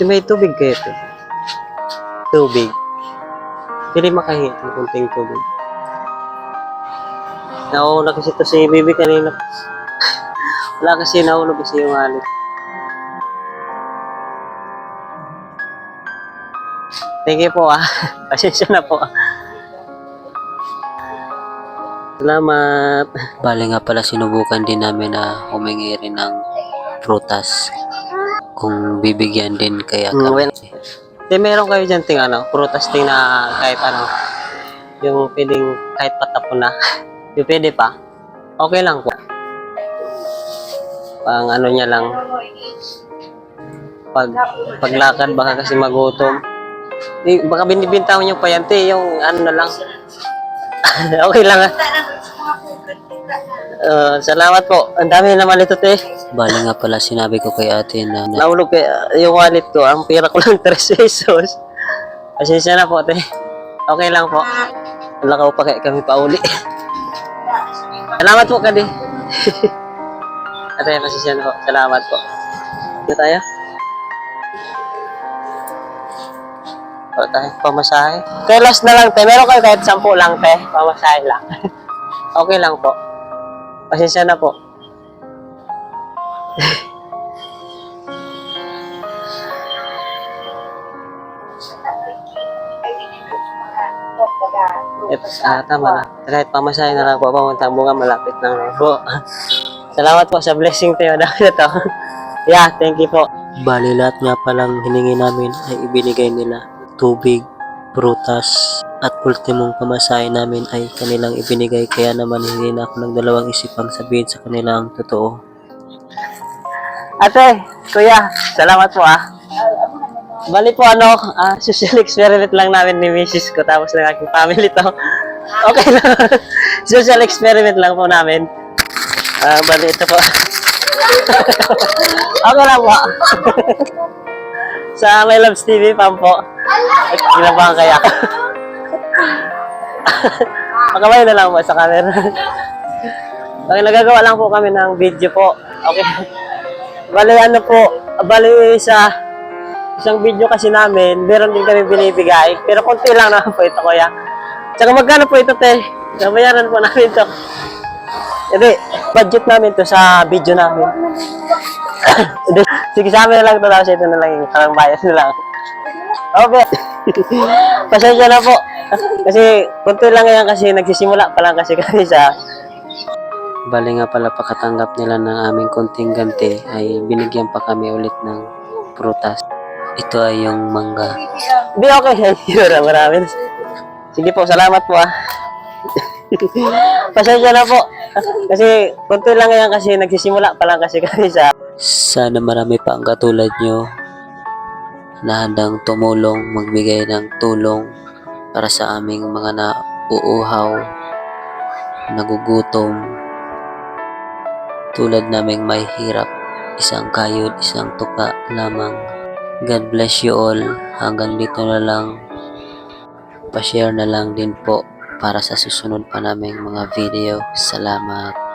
May tubig kayo ito. Tubig. Pwede makahingi ng kunting tubig. Nauna kasi ito si Bibi kanina. Wala kasi nahulog kasi yung alit. Thank you po Pasensya na po. Salamat. Bali nga pala sinubukan din namin na humingi rin ng prutas kung bibigyan din kaya kami. Meron kayo dyan ting prutas ting na kahit yung pwedeng kahit patapon na. Yung pwede pa. Okay lang po. Pang niya lang. Paglakad baka kasi magutom. Baka binibintaw niyo pa yan, te. Yung na lang. Okay lang salamat po. Ang dami naman ito, te. Bali nga pala sinabi ko kay ate na nahulog yung wallet ko. Ang pira ko lang 3 pesos. Pasensya na po, te. Okay lang po. Lakaw pa kaya kami pauli. Salamat po, Kadi. Ate, pasensya na po. Salamat po. Ito tayo. Tayo, pamasahe. Kaya last na lang, te. Meron kayo kahit 10 lang, te. Pamasahe lang. Okay lang po. Pasensya na po. Tama na. Kahit pamasahe na lang po. Pamuntang bunga, malapit na lang po. Salamat po sa blessing, te. Dahil ito. Yeah, thank you po. Bali lahat nga palang hiningi namin ay ibinigay nila. Tubig, prutas, at ultimong pamasahe namin ay kanilang ibinigay, kaya naman hindi na ako nagdalawang isipang sabihin sa kanilang totoo. Ate, kuya, salamat po Bali po social experiment lang namin ni Mrs. ko tapos ng aking family to. Okay lang. Social experiment lang po namin. Bali ito po. Okay lang po. Sa My Loves TV fan po. At ginabahan kaya. Makamay na lang po sa camera. Okay, nagagawa lang po kami ng video po. Okay. Bali isang video kasi namin, meron din kami binibigay. Pero konti lang naman po ito, kuya. Tsaka magkano po ito, te? Nabayaran po namin ito. Hindi, budget namin to sa video namin. Sige, sa amin na lang ito. Tapos ito na lang yung parang bayas na lang. Okay. Pasensya na po. Kasi konti lang yan kasi nagsisimula pa lang kasi kami sa... Bali nga pala pagkatanggap nila ng aming konting ganti ay binigyan pa kami ulit ng prutas. Ito ay yung mangga. Hindi, okay. Marami. Sige po, salamat po Pasensya na po. Kasi konti lang yan kasi nagsisimula pa lang kasi kami sa... Sana marami pa ang katulad nyo na handang tumulong, magbigay ng tulong para sa aming mga nauuhaw, nagugutom, tulad naming may hirap, isang kayod, isang tuka lamang. God bless you all. Hanggang dito na lang. Pa-share na lang din po para sa susunod pa naming mga video. Salamat.